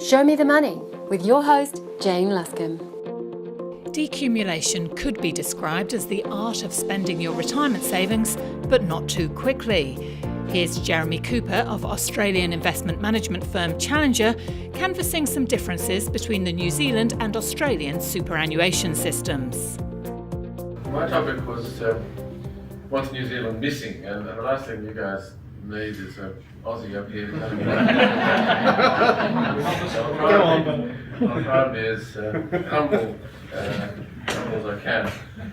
Show Me the Money with your host, Jane Luscombe. Decumulation could be described as the art of spending your retirement savings, but not too quickly. Here's Jeremy Cooper of Australian investment management firm Challenger canvassing some differences between the New Zealand and Australian superannuation systems. My topic was what's New Zealand missing, and the last thing you guys need is an Aussie up here telling me I'll try and be as humble as I can.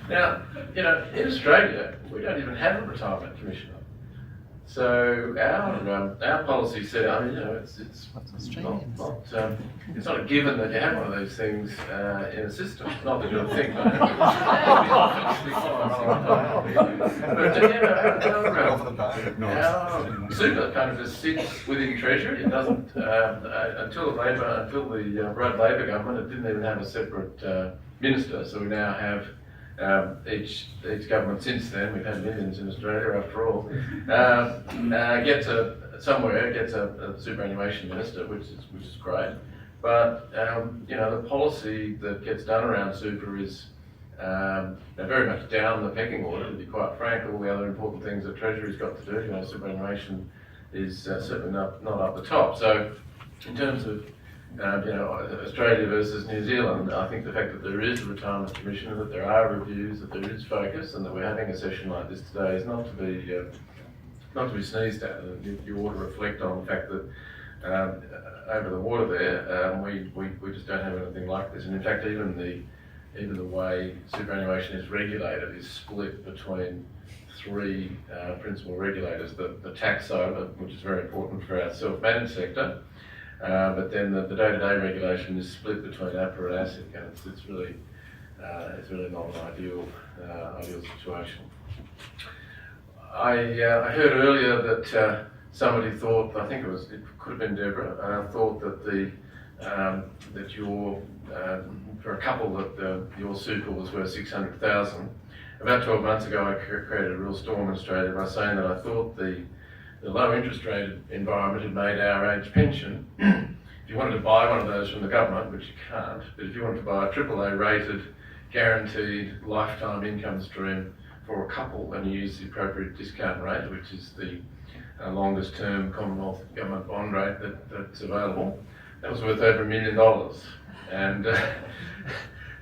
Now, in Australia, we don't even have a retirement commissioner. So our policy said, it's not a given that you have one of those things in a system. Not that you'll think that. Our super kind of just sits within Treasury. It doesn't until the Rudd Labor government. It didn't even have a separate minister. So we now have. Each government since then, we've had millions in Australia after all, gets a superannuation minister, which is great. But the policy that gets done around super is very much down the pecking order. To be quite frank, all the other important things that Treasury's got to do, superannuation is certainly not up the top. So, in terms of Australia versus New Zealand, I think the fact that there is a retirement commission, that there are reviews, that there is focus, and that we're having a session like this today is not to be sneezed at. You ought to reflect on the fact that over the water there, we just don't have anything like this. And in fact, even the way superannuation is regulated is split between three principal regulators: the tax side of it, which is very important for our self-managed sector. But then the day-to-day regulation is split between APRA and ASIC, and it's really not an ideal situation. I heard earlier that somebody thought, I think it could have been Deborah, thought that that your for a couple that your super was worth 600,000. About 12 months ago, I created a real storm in Australia by saying that I thought the low interest rate environment had made our age pension. If you wanted to buy one of those from the government, which you can't, but if you wanted to buy a AAA rated, guaranteed lifetime income stream for a couple and you use the appropriate discount rate, which is the longest term Commonwealth government bond rate that's available, that was worth over $1 million. And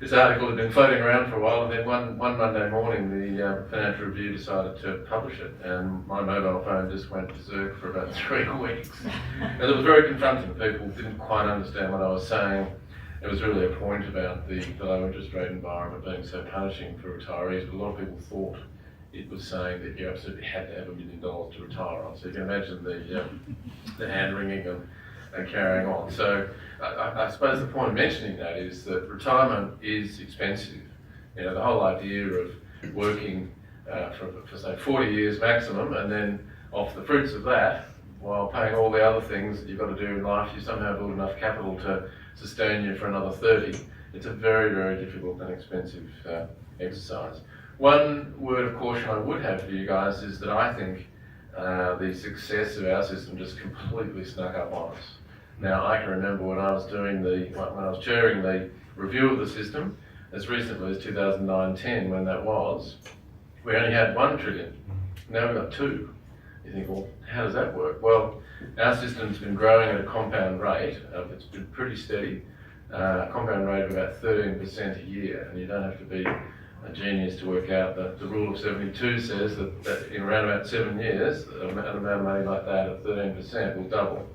this article had been floating around for a while, and then one Monday morning the Financial Review decided to publish it, and my mobile phone just went berserk for about 3 weeks. And it was very confronting. People didn't quite understand what I was saying. It was really a point about the low interest rate environment being so punishing for retirees, but a lot of people thought it was saying that you absolutely had to have $1 million to retire on. So you can imagine the hand-wringing and carrying on. So I suppose the point of mentioning that is that retirement is expensive. The whole idea of working for say 40 years maximum, and then off the fruits of that, while paying all the other things that you've got to do in life, you somehow build enough capital to sustain you for another 30. It's a very, very difficult and expensive exercise. One word of caution I would have for you guys is that I think the success of our system just completely snuck up on us. Now, I can remember when I was chairing the review of the system, as recently as 2009-10, when that was, we only had 1 trillion. Now we've got 2. You think, well, how does that work? Well, our system's been growing at a compound rate. It's been pretty steady, compound rate of about 13% a year, and you don't have to be a genius to work out that the rule of 72 says that in around about 7 years, an amount of money like that at 13% will double.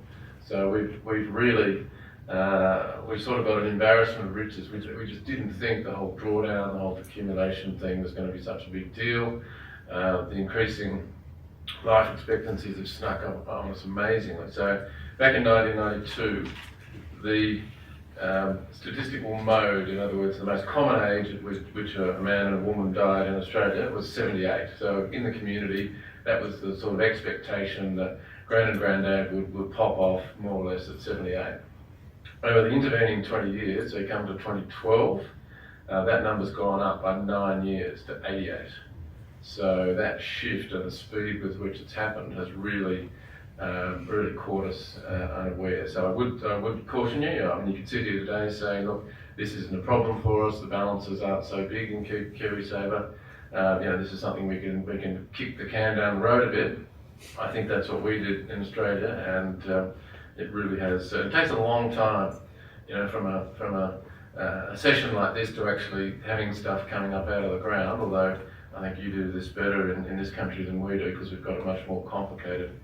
So we've really sort of got an embarrassment of riches. We just didn't think the whole drawdown, the whole accumulation thing was going to be such a big deal. The increasing life expectancies have snuck up on us amazingly. So back in 1992, the statistical mode, in other words, the most common age at which a man and a woman died in Australia was 78. So in the community, that was the sort of expectation that Gran and Grandad would pop off more or less at 78. Over the intervening 20 years, so you come to 2012, that number's gone up by 9 years to 88. So that shift and the speed with which it's happened has really really caught us unaware. So I would caution you. I mean, you can sit here today saying, look, this isn't a problem for us. The balances aren't so big in Kiwisaver. This is something we can kick the can down the road a bit. I think that's what we did in Australia, and it really has. It takes a long time, from a session like this to actually having stuff coming up out of the ground. Although I think you do this better in this country than we do, because we've got a much more complicated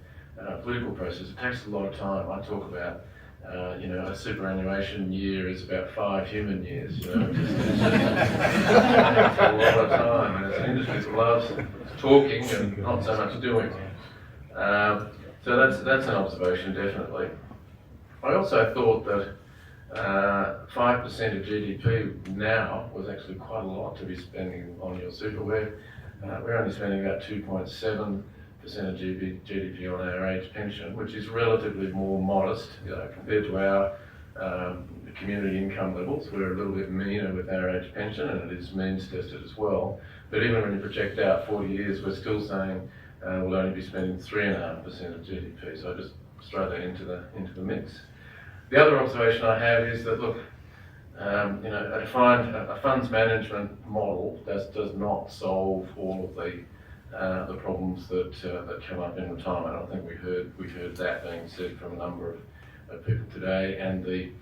political process. It takes a lot of time. I talk about, a superannuation year is about 5 human years. It just takes a lot of time, and it's an industry that loves talking and not so much doing. So that's an observation, definitely. I also thought that 5% of GDP now was actually quite a lot to be spending on your super. We're only spending about 2.7% of GDP on our age pension, which is relatively more modest, compared to our community income levels. We're a little bit meaner with our age pension, and it is means tested as well. But even when you project out 40 years, we're still saying we'll only be spending 3.5% of GDP. So I just throw that into the mix. The other observation I have is that, look, a funds management model does not solve all of the problems that come up in retirement. I think we heard that being said from a number of people today, and the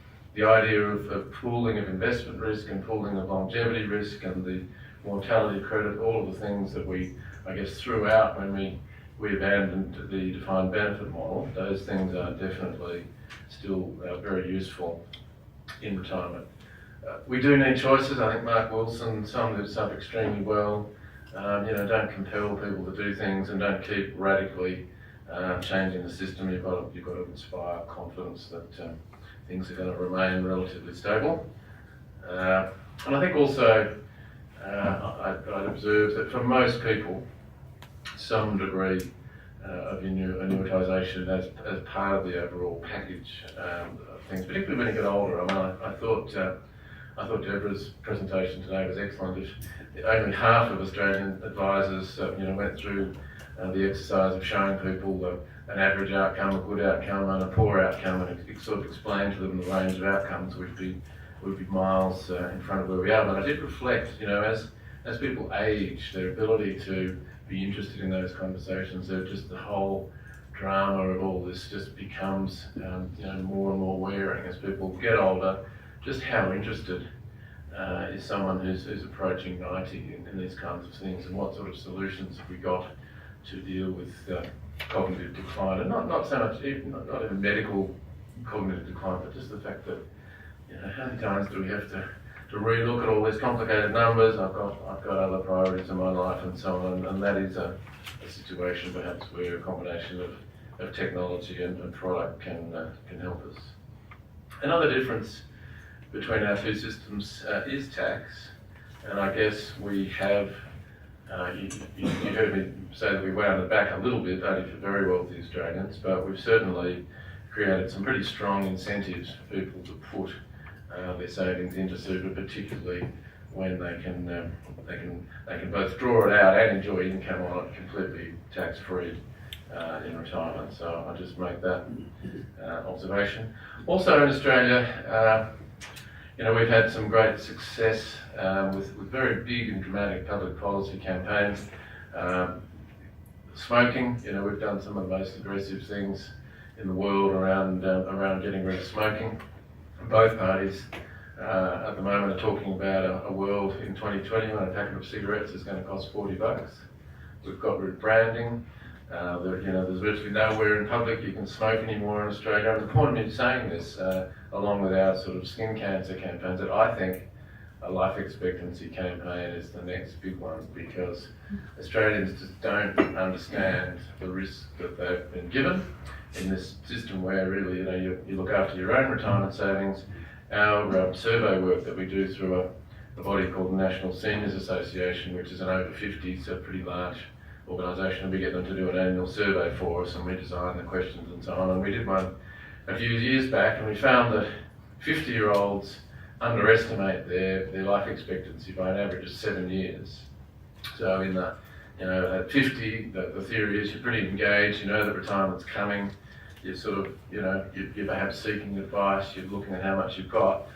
idea of pooling of investment risk and pooling of longevity risk and the mortality credit, all of the things that we, I guess, threw out when we abandoned the defined benefit model. Those things are definitely still very useful in retirement. We do need choices. I think Mark Wilson summed this up extremely well. Don't compel people to do things, and don't keep radically changing the system. You've got to inspire confidence that things are going to remain relatively stable. And I think also I'd observe that for most people, some degree of annuitisation as part of the overall package of things, particularly when you get older. I mean, I thought Deborah's presentation today was excellent. If only half of Australian advisors went through the exercise of showing people an average outcome, a good outcome, and a poor outcome, and it sort of explained to them the range of outcomes would be miles in front of where we are. But I did reflect, as people age, their ability to be interested in those conversations, just the whole drama of all this just becomes more and more wearing as people get older. Just how interested is someone who's approaching 90 in these kinds of things, and what sort of solutions have we got to deal with cognitive decline, and not so much not even medical cognitive decline, but just the fact that how many times do we have to relook at all these complicated numbers? I've got other priorities in my life and so on, and that is a situation perhaps where a combination of technology and product can help us. Another difference between our two systems is tax, and I guess we have, you heard me say that we wound it back a little bit, only for very wealthy Australians, but we've certainly created some pretty strong incentives for people to put their savings into super, particularly when they can both draw it out and enjoy income on it completely tax-free in retirement. So I just make that observation. Also in Australia, we've had some great success with very big and dramatic public policy campaigns. Smoking, we've done some of the most aggressive things in the world around getting rid of smoking. Both parties at the moment are talking about a world in 2020 when a packet of cigarettes is going to cost $40. We've got rid of branding. There's virtually nowhere in public you can smoke anymore in Australia. And the point of me saying this, along with our sort of skin cancer campaigns, that I think a life expectancy campaign is the next big one, because Australians just don't understand the risk that they've been given in this system where really, you look after your own retirement savings. Our survey work that we do through a body called the National Seniors Association, which is an over 50s, so a pretty large organisation, and we get them to do an annual survey for us, and we design the questions and so on. And we did one a few years back, and we found that 50-year-olds underestimate their life expectancy by an average of 7 years. So at 50, the theory is you're pretty engaged, you know that retirement's coming, you're sort of, you're perhaps seeking advice, you're looking at how much you've got,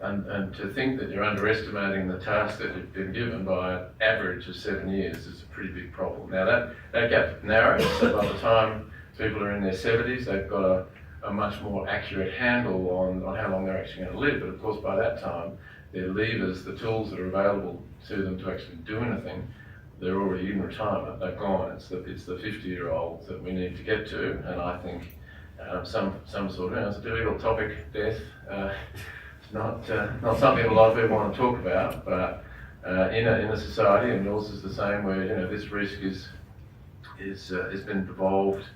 and to think that you're underestimating the task that you've been given by an average of 7 years is a pretty big problem. Now that gap narrows, so by the time people are in their 70s, they've got a much more accurate handle on how long they're actually going to live, but of course by that time, their levers, the tools that are available to them to actually do anything, they're already in retirement, they're gone. It's the 50-year-olds that we need to get to, and I think some sort of, it's a difficult topic, death. It's not something a lot of people want to talk about, but in a society, and yours is the same, where this risk is been devolved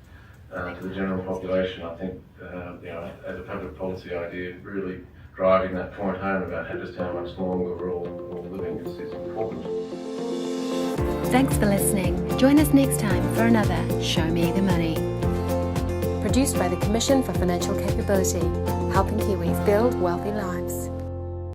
to the general population. I think as a public policy idea, really driving that point home about just how much longer we're all living is important. Thanks for listening. Join us next time for another Show Me the Money. Produced by the Commission for Financial Capability, helping Kiwis build wealthy lives.